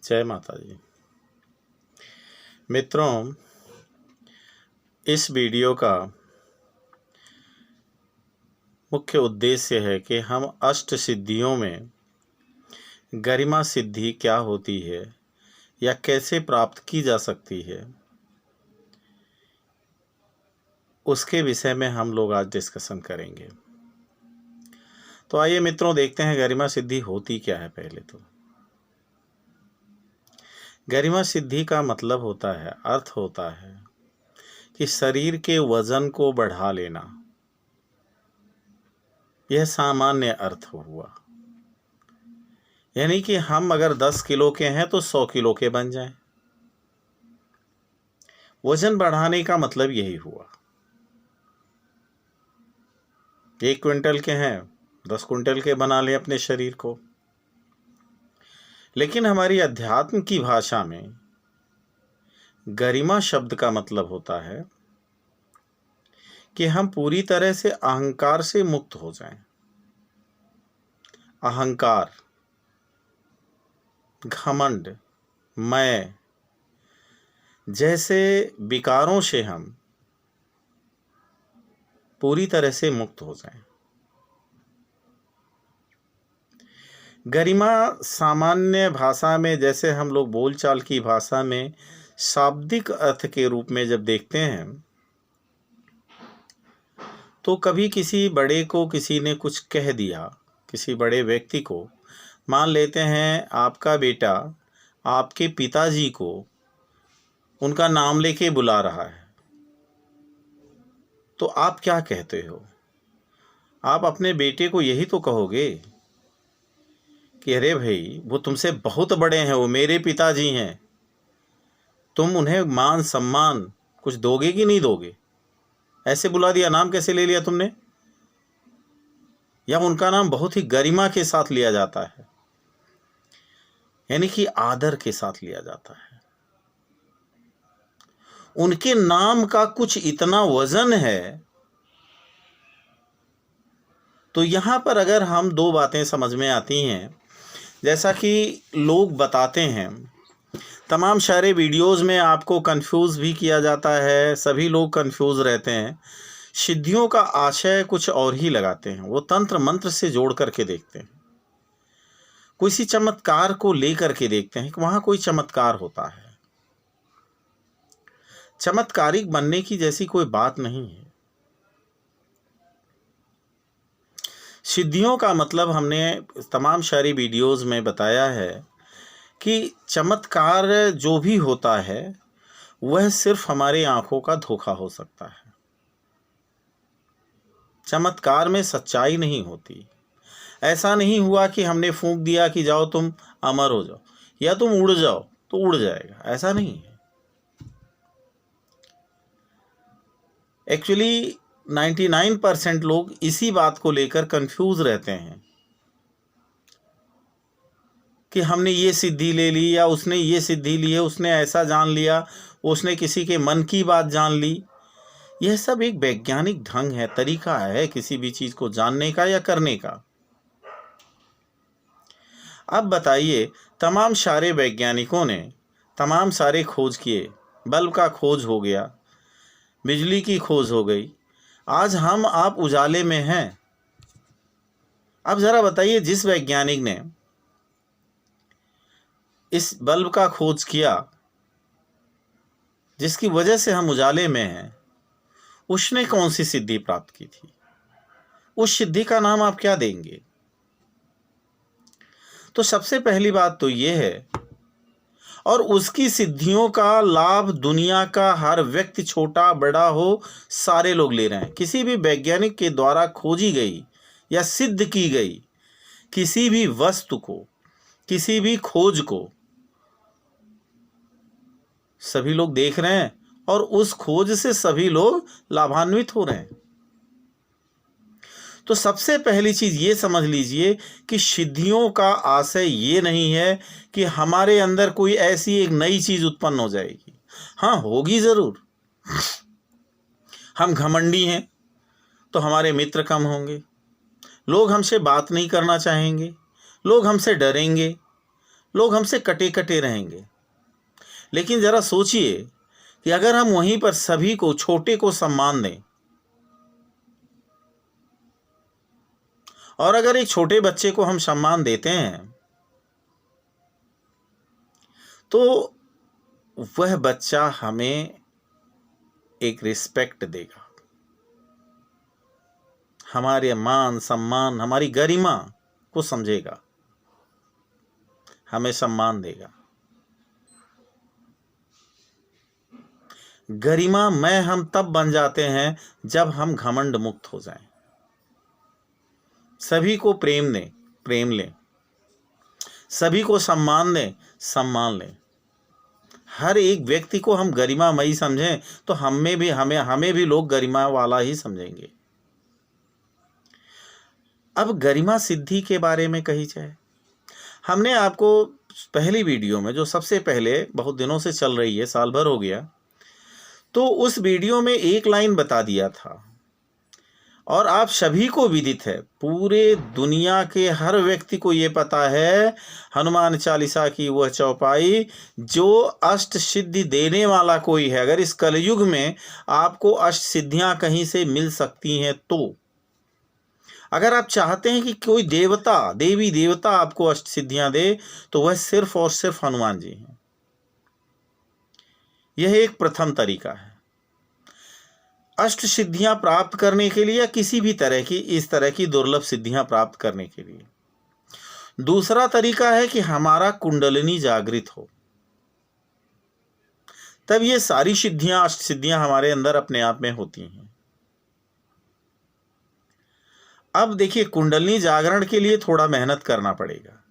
जय माता जी। मित्रों, इस वीडियो का मुख्य उद्देश्य है कि हम अष्ट सिद्धियों में गरिमा सिद्धि क्या होती है या कैसे प्राप्त की जा सकती है, उसके विषय में हम लोग आज डिस्कशन करेंगे। तो आइए मित्रों, देखते हैं गरिमा सिद्धि होती क्या है। पहले तो गरिमा सिद्धि का मतलब होता है, अर्थ होता है कि शरीर के वजन को बढ़ा लेना। यह सामान्य अर्थ हुआ, यानी कि हम अगर 10 किलो के हैं तो 100 किलो के बन जाएं। वजन बढ़ाने का मतलब यही हुआ। 1 क्विंटल के हैं, 10 क्विंटल के बना लें अपने शरीर को। लेकिन हमारी अध्यात्म की भाषा में गरिमा शब्द का मतलब होता है कि हम पूरी तरह से अहंकार से मुक्त हो जाएं। अहंकार, घमंड, मैं जैसे विकारों से हम पूरी तरह से मुक्त हो जाएं। गरिमा सामान्य भाषा में, जैसे हम लोग बोलचाल की भाषा में शाब्दिक अर्थ के रूप में जब देखते हैं, तो कभी किसी बड़े को किसी ने कुछ कह दिया, किसी बड़े व्यक्ति को, मान लेते हैं आपका बेटा आपके पिताजी को उनका नाम लेके बुला रहा है, तो आप क्या कहते हो? आप अपने बेटे को यही तो कहोगे कि अरे भाई, वो तुमसे बहुत बड़े हैं, वो मेरे पिताजी हैं, तुम उन्हें मान सम्मान कुछ दोगे कि नहीं दोगे? ऐसे बुला दिया, नाम कैसे ले लिया तुमने? या उनका नाम बहुत ही गरिमा के साथ लिया जाता है, यानी कि आदर के साथ लिया जाता है। उनके नाम का कुछ इतना वजन है। तो यहां पर अगर हम दो बातें समझ में आती हैं, जैसा कि लोग बताते हैं, तमाम सारे वीडियोस में आपको कंफ्यूज भी किया जाता है, सभी लोग कंफ्यूज रहते हैं। सिद्धियों का आशय कुछ और ही लगाते हैं, वो तंत्र मंत्र से जोड़ करके देखते हैं, किसी चमत्कार को लेकर के देखते हैं कि वहां कोई चमत्कार होता है। चमत्कारिक बनने की जैसी कोई बात नहीं है। सिद्धियों का मतलब हमने तमाम सारी वीडियोस में बताया है कि चमत्कार जो भी होता है वह सिर्फ हमारे आंखों का धोखा हो सकता है। चमत्कार में सच्चाई नहीं होती। ऐसा नहीं हुआ कि हमने फूंक दिया कि जाओ तुम अमर हो जाओ या तुम उड़ जाओ तो उड़ जाएगा, ऐसा नहीं है। एक्चुअली 99% लोग इसी बात को लेकर कंफ्यूज रहते हैं कि हमने ये सिद्धि ले ली या उसने ये सिद्धि ली है, उसने ऐसा जान लिया, उसने किसी के मन की बात जान ली। यह सब एक वैज्ञानिक ढंग है, तरीका है किसी भी चीज को जानने का या करने का। अब बताइए, तमाम सारे वैज्ञानिकों ने तमाम सारे खोज किए, बल्ब का खोज हो गया, बिजली की खोज हो गई, आज हम आप उजाले में हैं। अब जरा बताइए, जिस वैज्ञानिक ने इस बल्ब का खोज किया जिसकी वजह से हम उजाले में हैं, उसने कौन सी सिद्धि प्राप्त की थी? उस सिद्धि का नाम आप क्या देंगे? तो सबसे पहली बात तो यह है, और उसकी सिद्धियों का लाभ दुनिया का हर व्यक्ति, छोटा बड़ा हो, सारे लोग ले रहे हैं। किसी भी वैज्ञानिक के द्वारा खोजी गई या सिद्ध की गई किसी भी वस्तु को, किसी भी खोज को सभी लोग देख रहे हैं और उस खोज से सभी लोग लाभान्वित हो रहे हैं। तो सबसे पहली चीज ये समझ लीजिए कि सिद्धियों का आशय ये नहीं है कि हमारे अंदर कोई ऐसी एक नई चीज उत्पन्न हो जाएगी। हाँ, होगी जरूर। हम घमंडी हैं तो हमारे मित्र कम होंगे, लोग हमसे बात नहीं करना चाहेंगे, लोग हमसे डरेंगे, लोग हमसे कटे कटे रहेंगे। लेकिन ज़रा सोचिए कि अगर हम वहीं पर सभी को, छोटे को सम्मान दें, और अगर एक छोटे बच्चे को हम सम्मान देते हैं तो वह बच्चा हमें एक रिस्पेक्ट देगा, हमारे मान सम्मान, हमारी गरिमा को समझेगा, हमें सम्मान देगा। गरिमा में हम तब बन जाते हैं जब हम घमंड मुक्त हो जाएं, सभी को प्रेम दें, प्रेम लें, सभी को सम्मान दें, सम्मान लें, हर एक व्यक्ति को हम गरिमामयी समझें तो हमें भी लोग गरिमा वाला ही समझेंगे। अब गरिमा सिद्धि के बारे में कही जाए, हमने आपको पहली वीडियो में, जो सबसे पहले बहुत दिनों से चल रही है, साल भर हो गया, तो उस वीडियो में एक लाइन बता दिया था, और आप सभी को विदित है, पूरे दुनिया के हर व्यक्ति को ये पता है, हनुमान चालीसा की वह चौपाई, जो अष्ट सिद्धि देने वाला कोई है, अगर इस कलयुग में आपको अष्ट सिद्धियां कहीं से मिल सकती हैं तो, अगर आप चाहते हैं कि कोई देवता, देवी देवता आपको अष्ट सिद्धियां दे, तो वह सिर्फ और सिर्फ हनुमान जी हैं। यह एक प्रथम तरीका है अष्ट सिद्धियां प्राप्त करने के लिए, या किसी भी तरह की इस तरह की दुर्लभ सिद्धियां प्राप्त करने के लिए। दूसरा तरीका है कि हमारा कुंडलिनी जागृत हो, तब ये सारी सिद्धियां, अष्ट सिद्धियां हमारे अंदर अपने आप में होती हैं। अब देखिए, कुंडलिनी जागरण के लिए थोड़ा मेहनत करना पड़ेगा।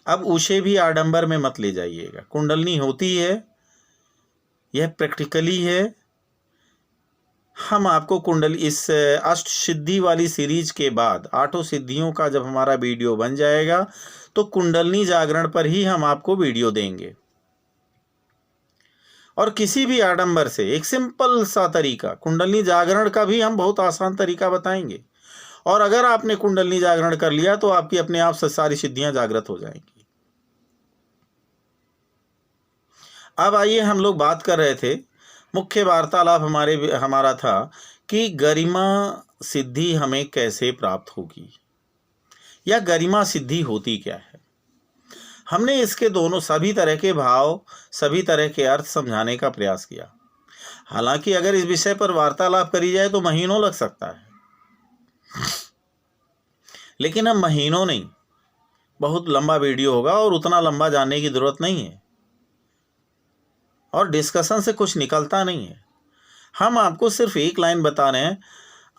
अब उसे भी आडंबर में मत ले जाइएगा, कुंडलिनी होती है, यह प्रैक्टिकली है। हम आपको कुंडली, इस अष्ट सिद्धि वाली सीरीज के बाद, आठों सिद्धियों का जब हमारा वीडियो बन जाएगा तो कुंडलिनी जागरण पर ही हम आपको वीडियो देंगे, और किसी भी आडंबर से एक सिंपल सा तरीका, कुंडलिनी जागरण का भी हम बहुत आसान तरीका बताएंगे, और अगर आपने कुंडलिनी जागरण कर लिया तो आपकी अपने आप से सारी सिद्धियां जागृत हो जाएंगी। अब आइए, हम लोग बात कर रहे थे, मुख्य वार्तालाप हमारा था कि गरिमा सिद्धि हमें कैसे प्राप्त होगी, या गरिमा सिद्धि होती क्या है। हमने इसके दोनों, सभी तरह के भाव, सभी तरह के अर्थ समझाने का प्रयास किया। हालांकि अगर इस विषय पर वार्तालाप करी जाए तो महीनों लग सकता है, लेकिन अब महीनों नहीं, बहुत लंबा वीडियो होगा, और उतना लंबा जाने की जरूरत नहीं है, और डिस्कशन से कुछ निकलता नहीं है। हम आपको सिर्फ एक लाइन बता रहे हैं,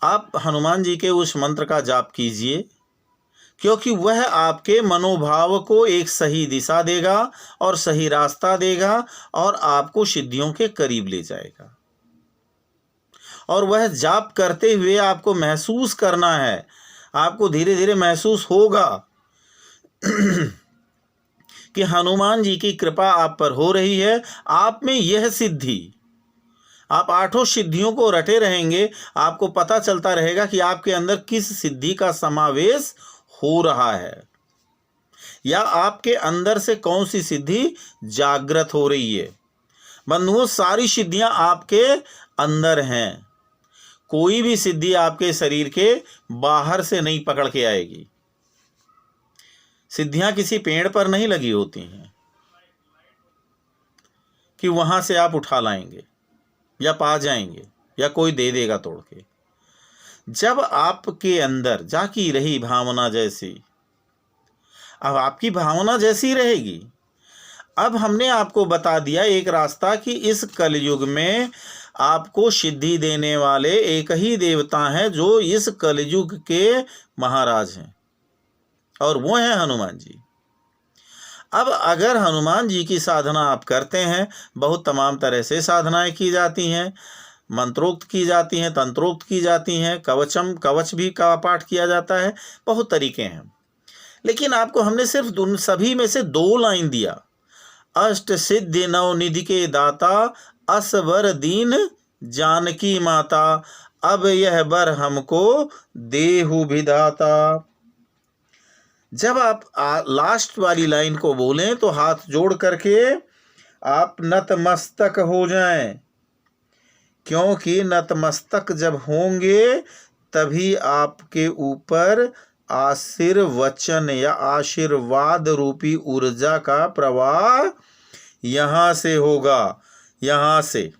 आप हनुमान जी के उस मंत्र का जाप कीजिए, क्योंकि वह आपके मनोभाव को एक सही दिशा देगा और सही रास्ता देगा, और आपको सिद्धियों के करीब ले जाएगा। और वह जाप करते हुए आपको महसूस करना है, आपको धीरे धीरे महसूस होगा कि हनुमान जी की कृपा आप पर हो रही है, आप में यह सिद्धि, आप आठों सिद्धियों को रटे रहेंगे, आपको पता चलता रहेगा कि आपके अंदर किस सिद्धि का समावेश हो रहा है, या आपके अंदर से कौन सी सिद्धि जागृत हो रही है। बंधुओं, सारी सिद्धियां आपके अंदर हैं, कोई भी सिद्धि आपके शरीर के बाहर से नहीं पकड़ के आएगी। सिद्धियां किसी पेड़ पर नहीं लगी होती हैं कि वहां से आप उठा लाएंगे या पा जाएंगे, या कोई दे देगा तोड़ के। जब आपके अंदर जाकी रही भावना जैसी, अब आपकी भावना जैसी रहेगी। अब हमने आपको बता दिया एक रास्ता कि इस कलयुग में आपको सिद्धि देने वाले एक ही देवता हैं, जो इस कलयुग के महाराज हैं, और वो हैं हनुमान जी। अब अगर हनुमान जी की साधना आप करते हैं, बहुत तमाम तरह से साधनाएं की जाती हैं, मंत्रोक्त की जाती हैं, तंत्रोक्त की जाती हैं, कवच भी का पाठ किया जाता है, बहुत तरीके हैं। लेकिन आपको हमने सिर्फ उन सभी में से 2 लाइन दिया, अष्ट सिद्धि नव निधि के दाता, असवर दीन जानकी माता, अब यह बर हमको देहु विधाता। जब आप लास्ट वाली लाइन को बोलें तो हाथ जोड़ करके आप नतमस्तक हो जाएं, क्योंकि नतमस्तक जब होंगे तभी आपके ऊपर आशीर्वचन या आशीर्वाद रूपी ऊर्जा का प्रवाह यहाँ से होगा, यहाँ से,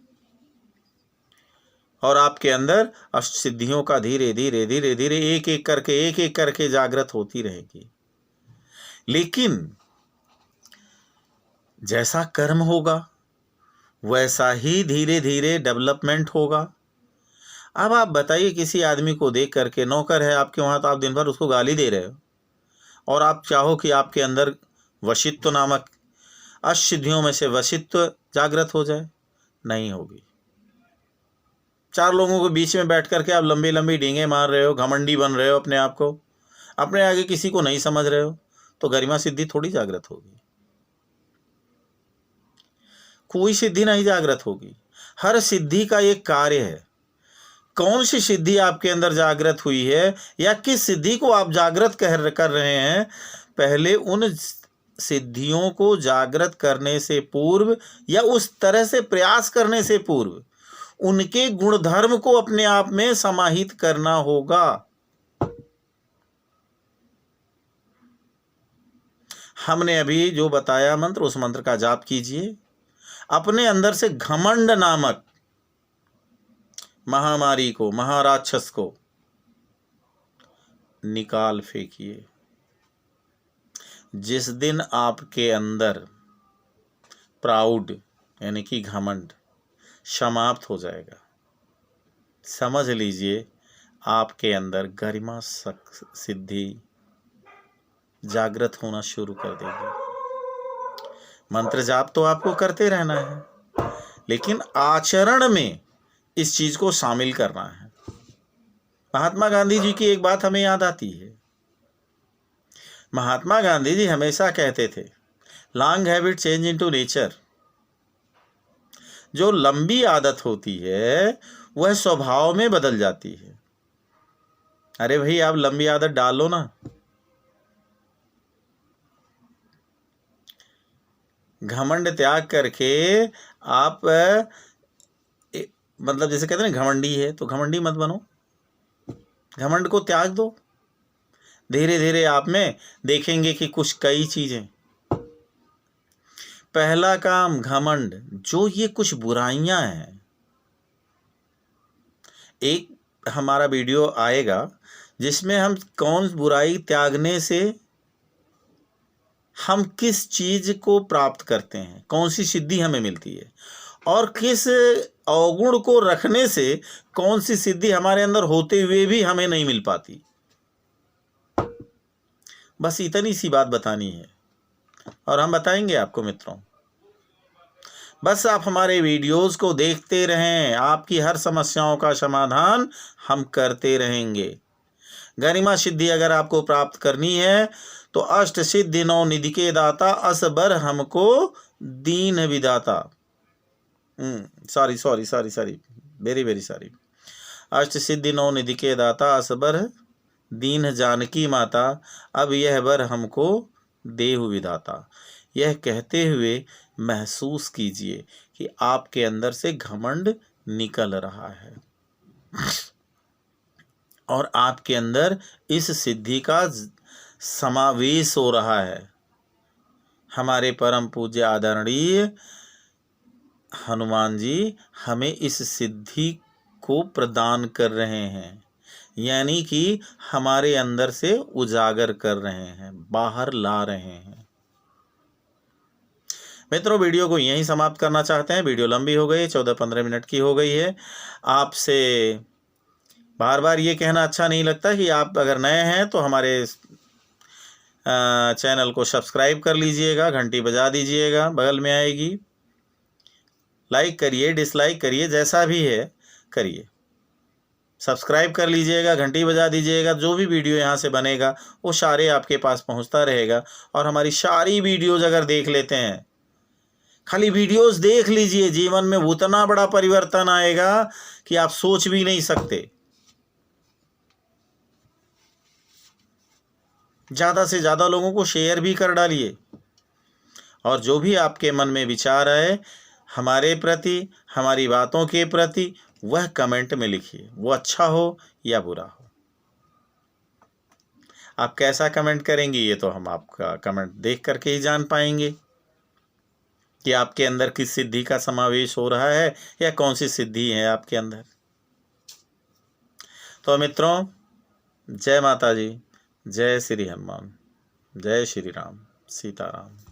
और आपके अंदर अष्ट सिद्धियों का धीरे धीरे धीरे धीरे एक एक करके जागृत होती रहेगी। लेकिन जैसा कर्म होगा वैसा ही धीरे धीरे डेवलपमेंट होगा। अब आप बताइए, किसी आदमी को देख करके, नौकर है आपके वहाँ, तो आप दिन भर उसको गाली दे रहे हो, और आप चाहो कि आपके अंदर वशित्व नामक अष्टसिद्धियों में से वशित्व जागृत हो जाए, नहीं होगी। चार लोगों के बीच में बैठ करके आप लंबी लंबी डींगे मार रहे हो, घमंडी बन रहे हो अपने आप को, अपने आगे किसी को नहीं समझ रहे हो, तो गरिमा सिद्धि थोड़ी जागृत होगी। कोई सिद्धि नहीं जागृत होगी। हर सिद्धि का एक कार्य है। कौन सी सिद्धि आपके अंदर जागृत हुई है या किस सिद्धि को आप जागृत कर रहे हैं, पहले उन सिद्धियों को जागृत करने से पूर्व या उस तरह से प्रयास करने से पूर्व उनके गुणधर्म को अपने आप में समाहित करना होगा। हमने अभी जो बताया मंत्र, उस मंत्र का जाप कीजिए। अपने अंदर से घमंड नामक महामारी को, महाराक्षस को निकाल फेंकिए। जिस दिन आपके अंदर प्राउड यानी कि घमंड समाप्त हो जाएगा, समझ लीजिए आपके अंदर गरिमा सिद्धि जागृत होना शुरू कर देगी। मंत्र जाप तो आपको करते रहना है, लेकिन आचरण में इस चीज को शामिल करना है। महात्मा गांधी जी की एक बात हमें याद आती है। महात्मा गांधी जी हमेशा कहते थे, long habit change into nature. जो लंबी आदत होती है वह स्वभाव में बदल जाती है। अरे भाई, आप लंबी आदत डाल लो ना। घमंड त्याग करके आप मतलब जैसे कहते हैं ना, घमंडी है तो घमंडी मत बनो, घमंड को त्याग दो। धीरे धीरे आप में देखेंगे कि कुछ कई चीजें। पहला काम घमंड, जो ये कुछ बुराइयां हैं। एक हमारा वीडियो आएगा जिसमें हम कौन बुराई त्यागने से हम किस चीज को प्राप्त करते हैं, कौन सी सिद्धि हमें मिलती है, और किस अवगुण को रखने से कौन सी सिद्धि हमारे अंदर होते हुए भी हमें नहीं मिल पाती। बस इतनी सी बात बतानी है और हम बताएंगे आपको मित्रों। बस आप हमारे वीडियोस को देखते रहें, आपकी हर समस्याओं का समाधान हम करते रहेंगे। गरिमा सिद्धि अगर आपको प्राप्त करनी है तो अष्ट सिद्धि नौ निधि के दाता असबर हमको दीन विदाता। Sorry very sorry. अष्ट सिद्धि नौ निधि के दाता असबर दीन जानकी माता, अब यह बर हमको देहु विधाता। यह कहते हुए महसूस कीजिए कि आपके अंदर से घमंड निकल रहा है और आपके अंदर इस सिद्धि का समावेश हो रहा है। हमारे परम पूज्य आदरणीय हनुमान जी हमें इस सिद्धि को प्रदान कर रहे हैं, यानी कि हमारे अंदर से उजागर कर रहे हैं, बाहर ला रहे हैं। मित्रों, वीडियो को यहीं समाप्त करना चाहते हैं। वीडियो लंबी हो गई, 14-15 मिनट की हो गई है। आपसे बार बार ये कहना अच्छा नहीं लगता कि आप अगर नए हैं तो हमारे चैनल को सब्सक्राइब कर लीजिएगा, घंटी बजा दीजिएगा, बगल में आएगी। लाइक करिए, डिसलाइक करिए, जैसा भी है करिए। सब्सक्राइब कर लीजिएगा, घंटी बजा दीजिएगा। जो भी वीडियो यहाँ से बनेगा वो सारे आपके पास पहुँचता रहेगा। और हमारी सारी वीडियोज़ अगर देख लेते हैं, खाली वीडियोज़ देख लीजिए, जीवन में उतना बड़ा परिवर्तन आएगा कि आप सोच भी नहीं सकते। ज़्यादा से ज़्यादा लोगों को शेयर भी कर डालिए। और जो भी आपके मन में विचार आए हमारे प्रति, हमारी बातों के प्रति, वह कमेंट में लिखिए, वो अच्छा हो या बुरा हो। आप कैसा कमेंट करेंगे ये तो हम आपका कमेंट देख करके ही जान पाएंगे कि आपके अंदर किस सिद्धि का समावेश हो रहा है या कौन सी सिद्धि है आपके अंदर। तो मित्रों, जय माता जी, जय श्री हनुमान, जय श्री राम, सीताराम।